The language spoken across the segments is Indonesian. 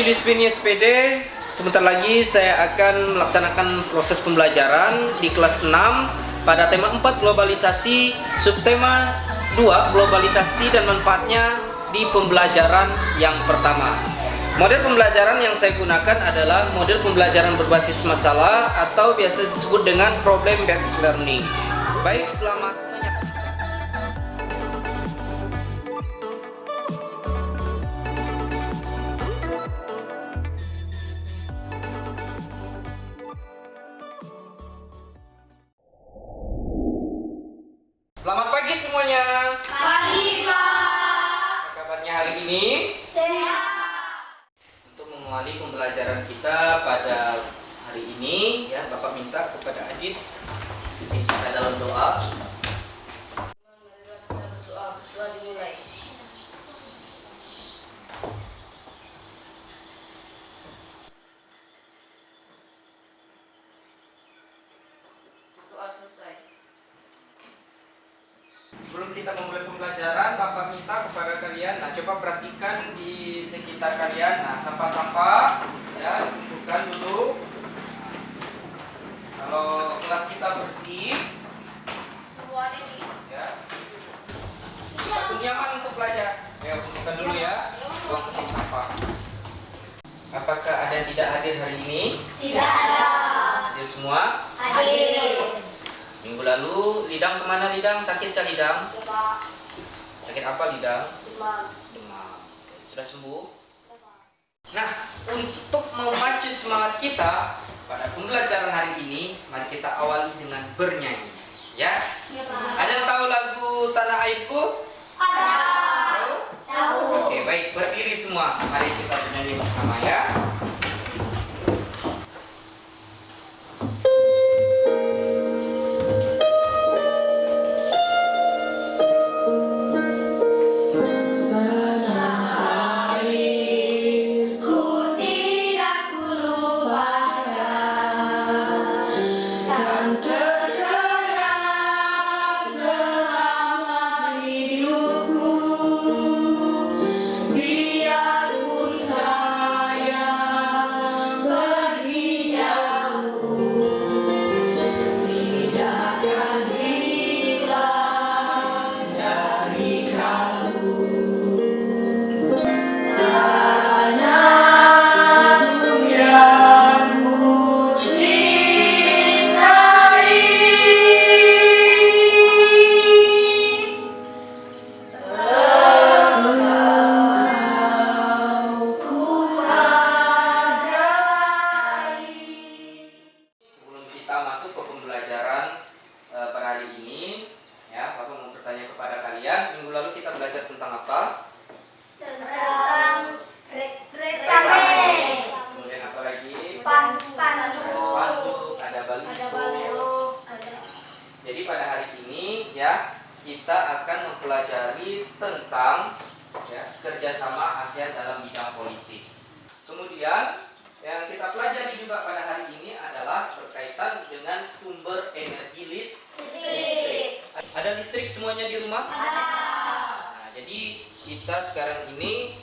Yulisvini SPD. Sebentar lagi saya akan melaksanakan proses pembelajaran di kelas 6 pada tema 4 globalisasi, subtema 2 globalisasi dan manfaatnya di pembelajaran yang pertama. Model pembelajaran yang saya gunakan adalah model pembelajaran berbasis masalah atau biasa disebut dengan problem based learning. Baik, selamat menyaksikan. Selamat pagi semuanya. Pagi, Pak. Apa kabarnya hari ini? Sehat. Untuk mengawali pembelajaran kita pada hari ini, ya Bapak minta kepada Adit kita dalam doa. Doa dimulai. Doa selesai. Sebelum kita memulai pembelajaran, Bapak minta kepada kalian, nah coba perhatikan di sekitar kalian, nah sampah-sampah, ya kumpulkan dulu. Kalau kelas kita bersih, ya, satu nyaman untuk belajar. Ya, kumpulkan dulu ya, buang petik sampah. Apakah ada yang tidak hadir hari ini? Tidak ada. Hadir semua? Hadir. Minggu lalu, Lidang kemana Lidang? Sakit kah Lidang? Coba. Sakit apa Lidang? Demam. Demam. Sudah sembuh? Nah, untuk memacu semangat kita pada pembelajaran hari ini, mari kita awali dengan bernyanyi. Ya? Ya, Pak. Ada yang tahu lagu Tanah Airku? Ada. Tahu? Tahu. Oke, baik. Berdiri semua. Mari kita bernyanyi bersama ya. Ku tidak lupakan kan terkeras selama hidupku. Biarpun saya pergi jauh, tidak akan hilang dari kalbu. Anakku yang ku cintai, engkau ku hargai. Sebelum kita masuk ke pembelajaran pada hari ini, ya, Bapak mau bertanya kepada kalian, minggu lalu kita belajar tentang apa? Tentang rekamen, Kemudian apa lagi? spanduk, Ada spanduk, ada ada baliho. baleo, ada Jadi pada hari ini ya kita akan mempelajari tentang ya, kerjasama ASEAN dalam bidang politik. Kemudian yang kita pelajari juga pada hari ini adalah berkaitan dengan sumber energi listrik. Ada listrik semuanya di rumah? Nah, jadi kita sekarang ini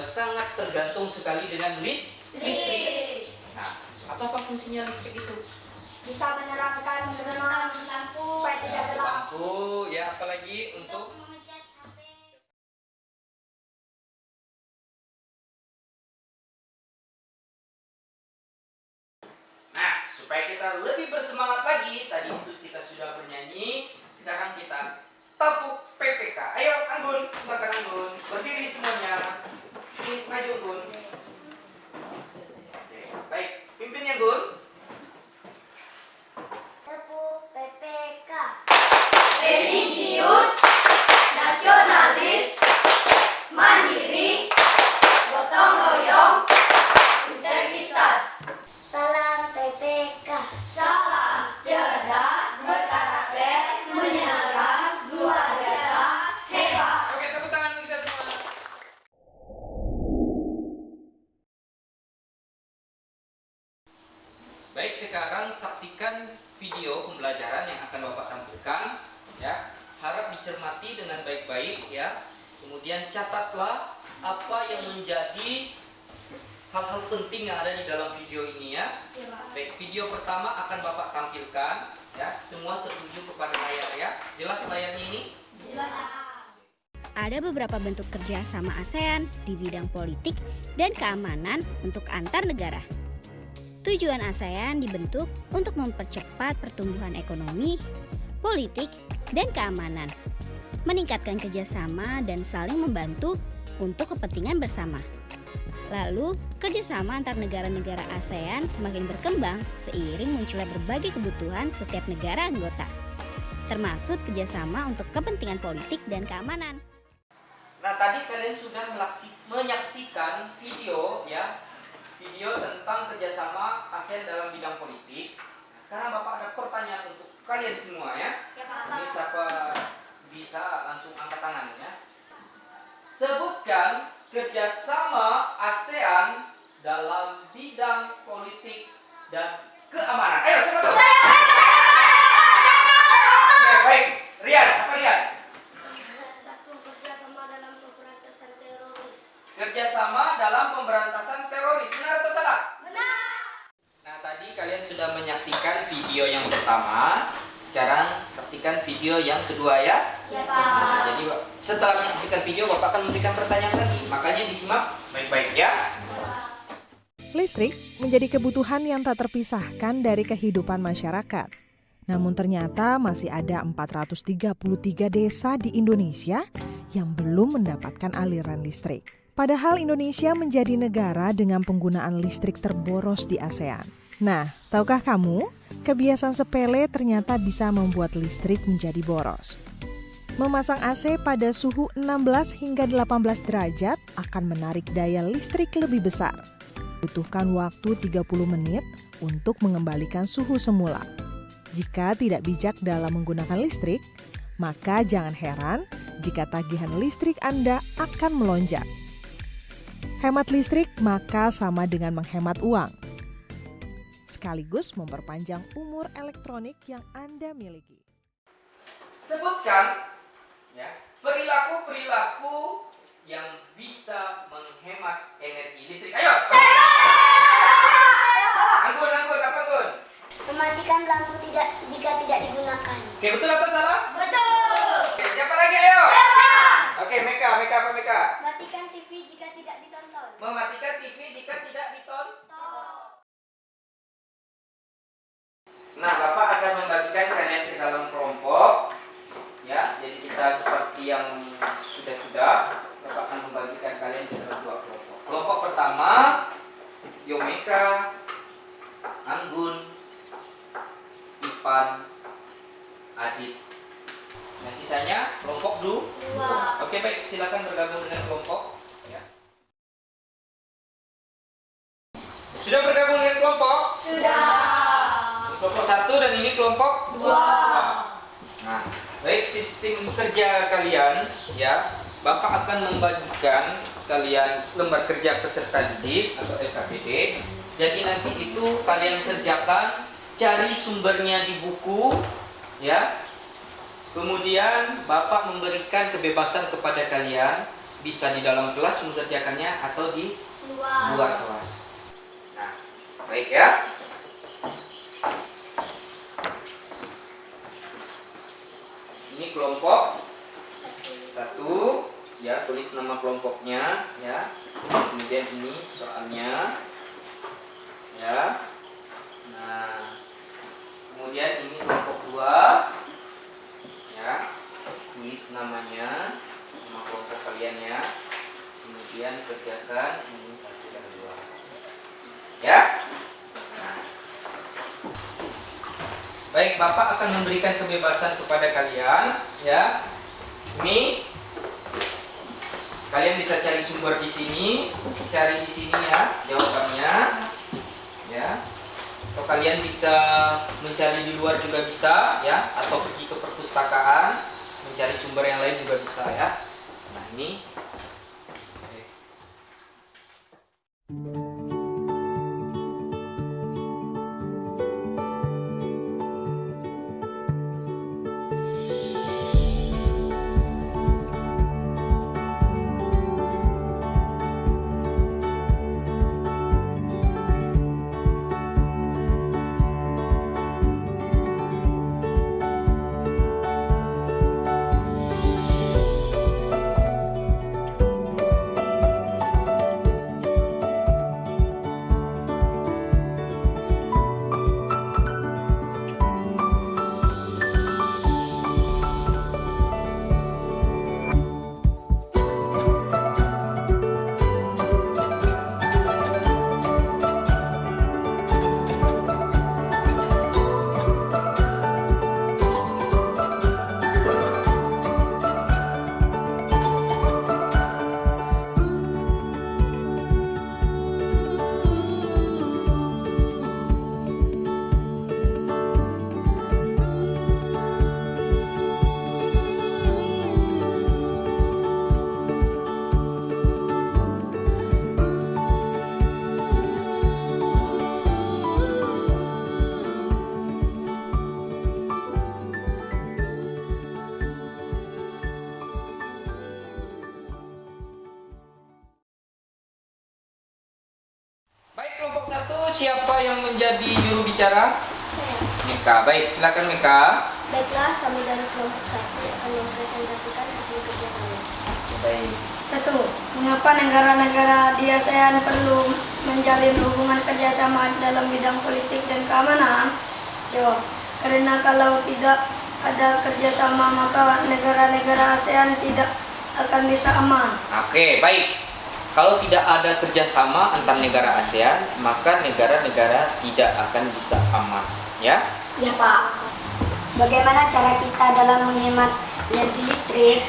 sangat tergantung sekali dengan listrik. Nah, apa fungsinya listrik itu? bisa menerangkan lampu supaya tidak gelap. Lampu, ya apalagi untuk Mengecas HP. Nah, supaya kita lebih bersemangat lagi, tadi itu kita sudah bernyanyi, sekarang kita tepuk PPK. Ayo Anggun, silakan Anggun, berdiri semuanya. Ini maju Anggun. Oke, baik, pimpinnya Gun. Tepuk PPK. Religius, nasionalis, mandiri, gotong royong, integritas. Salam PPK. Salam cerdas, berkarakter, menyenangkan, luar biasa, hebat. Oke, tepuk tangan untuk kita semua. Baik, sekarang saksikan video pembelajaran yang akan Bapak tampilkan ya. Harap dicermati dengan baik-baik ya. Kemudian catatlah apa yang menjadi hal-hal penting yang ada di dalam video ini ya. Baik, video pertama akan Bapak tampilkan ya, semua tertuju kepada layar ya. Jelas layarnya ini? Jelas. Ada beberapa bentuk kerja sama ASEAN di bidang politik dan keamanan untuk antar negara. Tujuan ASEAN dibentuk untuk mempercepat pertumbuhan ekonomi, politik, dan keamanan, meningkatkan kerjasama dan saling membantu untuk kepentingan bersama. Lalu, kerjasama antar negara-negara ASEAN semakin berkembang seiring munculnya berbagai kebutuhan setiap negara anggota, termasuk kerjasama untuk kepentingan politik dan keamanan. Nah, tadi kalian sudah menyaksikan video ya, video tentang kerjasama ASEAN dalam bidang politik. Sekarang Bapak ada pertanyaan untuk kalian semua ya. Ya, Pak. Ini siapa bisa langsung angkat tangan ya. Sebutkan kerjasama ASEAN dalam bidang politik dan keamanan. Ayo, siapa tahu? Oke, baik. Rian, apa Rian? Satu, kerjasama dalam pemberantasan teroris. Kerjasama dalam pemberantasan teroris. Benar atau salah? Benar. Nah, tadi kalian sudah menyaksikan video yang pertama. Sekarang saksikan video yang kedua ya. Ya, Nah, Pak. jadi setelah menyaksikan video, Bapak akan memberikan pertanyaan lagi. Makanya disimak baik-baik ya. Listrik menjadi kebutuhan yang tak terpisahkan dari kehidupan masyarakat. Namun ternyata masih ada 433 desa di Indonesia yang belum mendapatkan aliran listrik. Padahal Indonesia menjadi negara dengan penggunaan listrik terboros di ASEAN. Nah, tahukah kamu, kebiasaan sepele ternyata bisa membuat listrik menjadi boros. Memasang AC pada suhu 16 hingga 18 derajat akan menarik daya listrik lebih besar. Butuhkan waktu 30 menit untuk mengembalikan suhu semula. Jika tidak bijak dalam menggunakan listrik, maka jangan heran jika tagihan listrik Anda akan melonjak. Hemat listrik maka sama dengan menghemat uang, sekaligus memperpanjang umur elektronik yang Anda miliki. Sebutkan ya, perilaku-perilaku yang bisa menghemat energi listrik. Ayo. Anggun, apa Anggun? Mematikan lampu jika tidak digunakan. Oke, betul atau salah? Betul. Oke, siapa lagi ayo? Oke, Meka apa Meka? Matikan TV jika tidak ditonton. Mematikan TV jika tidak ditonton. Nah, Bapak akan membagikan kalian ke dalam kelompok. Ya, jadi kita seperti yang sudah Bapak akan membagikan kalian ke dalam dua kelompok. Kelompok pertama, Yomeka, Anggun, Ipan, Adit. Nah, sisanya kelompok dua. Oke, baik, silakan bergabung dengan kelompok. Ya. Sudah bergabung dengan kelompok? Sudah. Kelompok satu dan ini kelompok dua. Nah, baik, sistem kerja kalian ya, Bapak akan membagikan kalian lembar kerja peserta didik atau LKPD. Jadi nanti itu kalian kerjakan, cari sumbernya di buku ya. Kemudian Bapak memberikan kebebasan kepada kalian, bisa di dalam kelas mengerjakannya atau di luar kelas. Nah, baik ya. Ini kelompok satu, ya, tulis nama kelompoknya, ya. Kemudian ini soalnya, ya. Nah, kemudian ini kelompok dua, ya. Tulis namanya, nama kelompok kalian ya. Kemudian kerjakan ini satu dan dua, ya. Nah. Baik, Bapak akan memberikan kebebasan kepada kalian, ya. Ini kalian bisa cari sumber di sini, cari di sini ya jawabannya, ya. Atau kalian bisa mencari di luar juga bisa, ya. Atau pergi ke perpustakaan mencari sumber yang lain juga bisa, ya. Nah, ini. siapa yang menjadi juru bicara? Saya. Mika. Baik, silakan Mika. Baiklah, kami dari kelompok 1 akan mempresentasikan hasil kerja kami. Baik. 1. Mengapa negara-negara di ASEAN perlu menjalin hubungan kerjasama dalam bidang politik dan keamanan? Jawab, karena kalau tidak ada kerjasama maka negara-negara ASEAN tidak akan bisa aman. Oke, baik. Kalau tidak ada kerjasama antar negara ASEAN, maka negara-negara tidak akan bisa aman. Ya? Ya Pak. Bagaimana cara kita dalam menghemat energi listrik?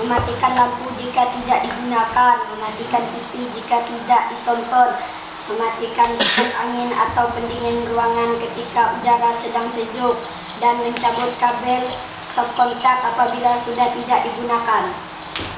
Mematikan lampu jika tidak digunakan, mematikan TV jika tidak ditonton, mematikan kipas angin atau pendingin ruangan ketika udara sedang sejuk, dan mencabut kabel stop kontak apabila sudah tidak digunakan.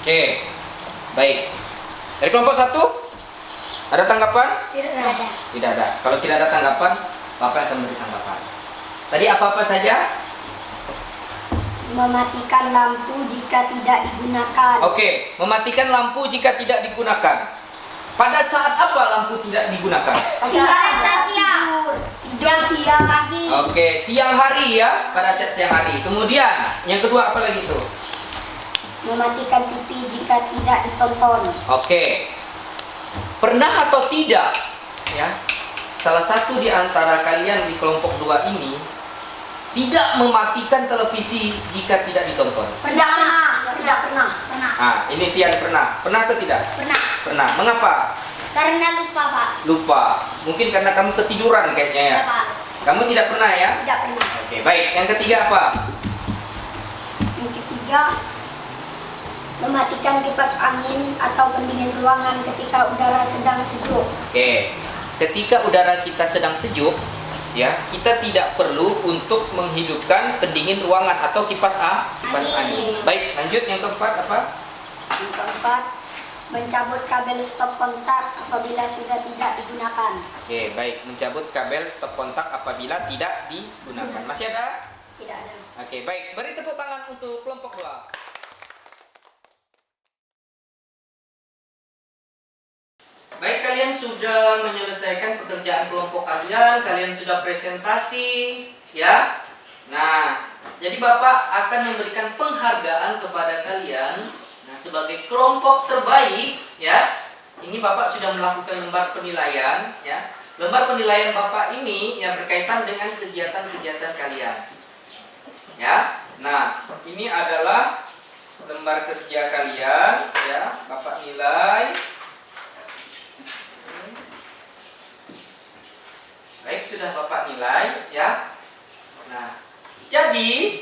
Oke. Baik. Dari kelompok 1, ada tanggapan? Tidak ada. Tidak ada. Kalau tidak ada tanggapan, Bapak akan beri tanggapan. Tadi apa-apa saja? Mematikan lampu jika tidak digunakan. Oke, mematikan lampu jika tidak digunakan. Pada saat apa lampu tidak digunakan? Siang pagi. Oke, siang hari ya, pada saat siang hari. Kemudian, yang kedua apa lagi tuh? Mematikan TV jika tidak ditonton. Oke. Pernah atau tidak ya? Salah satu di antara kalian di kelompok 2 ini tidak mematikan televisi jika tidak ditonton. Tidak pernah. Ah, ini Tian pernah. Pernah atau tidak? Pernah. Pernah. Mengapa? Karena lupa, Pak. Lupa. Mungkin karena kamu ketiduran kayaknya ya. Pak. Kamu tidak pernah ya? Tidak pernah. Oke, baik. Yang ketiga apa? Yang ketiga, mematikan kipas angin atau pendingin ruangan ketika udara sedang sejuk. Oke. Ketika udara kita sedang sejuk, ya, kita tidak perlu untuk menghidupkan pendingin ruangan atau kipas angin. Baik, lanjut yang keempat apa? Yang keempat, mencabut kabel stop kontak apabila sudah tidak digunakan. Oke, baik. Mencabut kabel stop kontak apabila tidak digunakan. Masih ada? Tidak ada. Oke, baik. Beri tepuk tangan untuk kelompok 2. Baik, kalian sudah menyelesaikan pekerjaan kelompok kalian sudah presentasi, ya. Nah, jadi Bapak akan memberikan penghargaan kepada kalian. Nah, sebagai kelompok terbaik, ya. Ini Bapak sudah melakukan lembar penilaian, ya. Lembar penilaian Bapak ini yang berkaitan dengan kegiatan-kegiatan kalian. Ya. Nah, ini adalah lembar kerja kalian, ya. Bapak nilai. Baik, sudah Bapak nilai, ya. Nah, jadi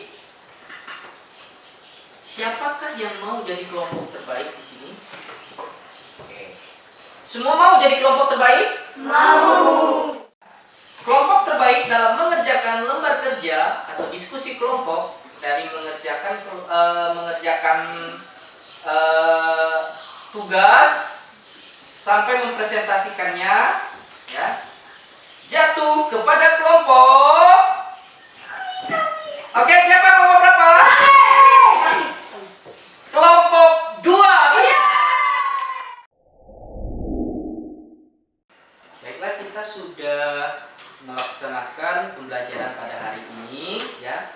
siapakah yang mau jadi kelompok terbaik di sini? Oke. Semua mau jadi kelompok terbaik? Mau. Kelompok terbaik dalam mengerjakan lembar kerja atau diskusi kelompok dari mengerjakan tugas sampai mempresentasikannya, ya, jatuh kepada kelompok. Oke, siapa kelompok berapa? Kelompok 2. Baiklah, kita sudah melaksanakan pembelajaran pada hari ini, ya.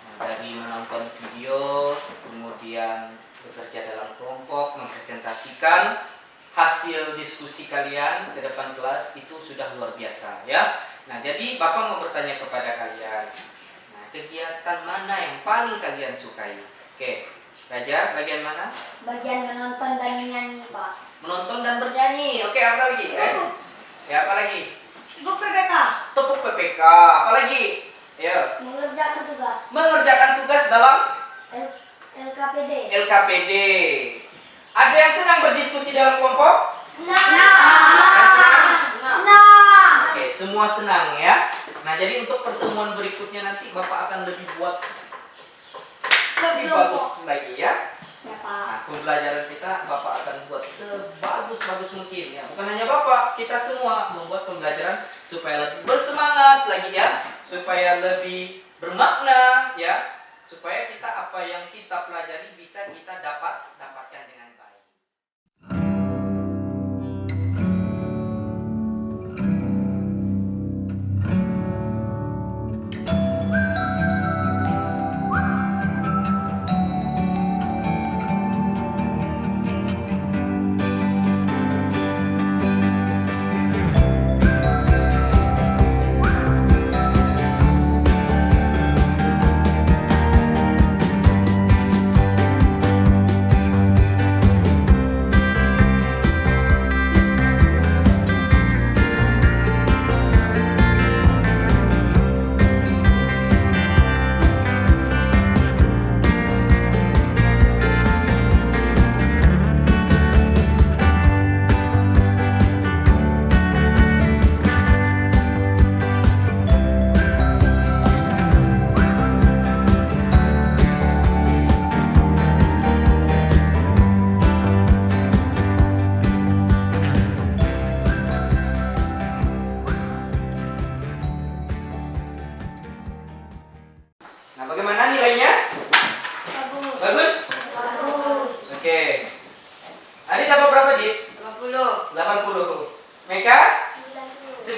Nah, dari menonton video, kemudian bekerja dalam kelompok, mempresentasikan hasil diskusi kalian ke depan kelas itu sudah luar biasa, ya. Nah, jadi Bapak mau bertanya kepada kalian. Nah, kegiatan mana yang paling kalian sukai? Oke, Raja, bagian mana? Bagian menonton dan menyanyi, Pak. Menonton dan bernyanyi. Oke, apa lagi? Ya, apa lagi? Ibu PPK. Tepuk PPK. Apa lagi? Ya. Mengerjakan tugas. Mengerjakan tugas dalam LKPD. LKPD. Ada yang senang berdiskusi dalam kelompok? Senang. Oke, semua senang ya. Nah, jadi untuk pertemuan berikutnya nanti Bapak akan lebih bagus lagi ya. Ya, Nah, Pak. pembelajaran kita Bapak akan buat sebagus-bagus mungkin ya. Bukan hanya Bapak, kita semua membuat pembelajaran supaya lebih bersemangat lagi ya, supaya lebih bermakna ya, supaya kita apa yang kita pelajari bisa kita dapatkan dengan baik.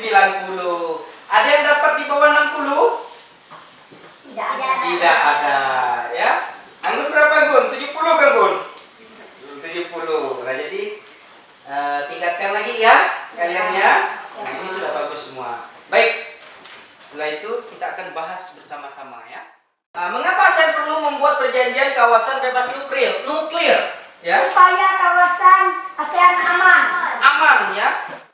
90. Ada yang dapat di bawah 60? Tidak ada, ya. Anggun berapa, Gun? 70 kan, Gun? 70. Nah, jadi tingkatkan lagi ya kalian ya. Nah, ini sudah bagus semua. Baik. Setelah itu kita akan bahas bersama-sama ya. Mengapa saya perlu membuat perjanjian kawasan bebas nuklir? Ya. Supaya kawasan ASEAN aman. Aman ya.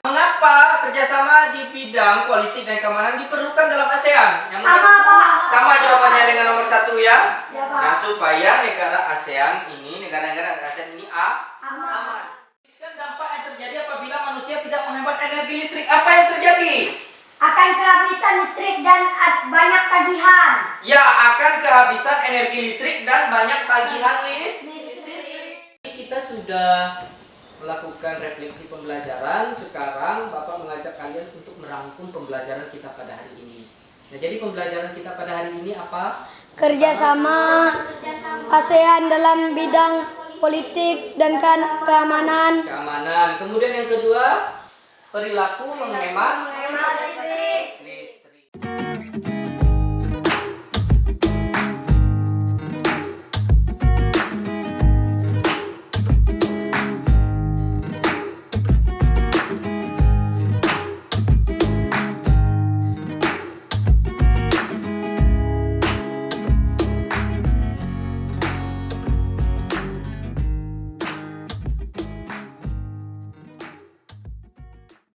Mengapa kerjasama di bidang politik dan keamanan diperlukan dalam ASEAN? Yang Sama, Pak. sama jawabannya dengan nomor 1 ya. Ya, Pak. Nah, supaya negara ASEAN ini, negara-negara ASEAN ini aman. Dan dampak yang terjadi apabila manusia tidak menghemat energi listrik. Apa yang terjadi? Akan kehabisan listrik dan banyak tagihan. Ya, akan kehabisan energi listrik dan banyak tagihan listrik. Kita sudah melakukan refleksi pembelajaran. Sekarang Bapak mengajak kalian untuk merangkum pembelajaran kita pada hari ini. Nah, jadi pembelajaran kita pada hari ini apa? Kerjasama ASEAN dalam bidang politik dan keamanan. Keamanan. Kemudian yang kedua, perilaku menghemat listrik. listrik.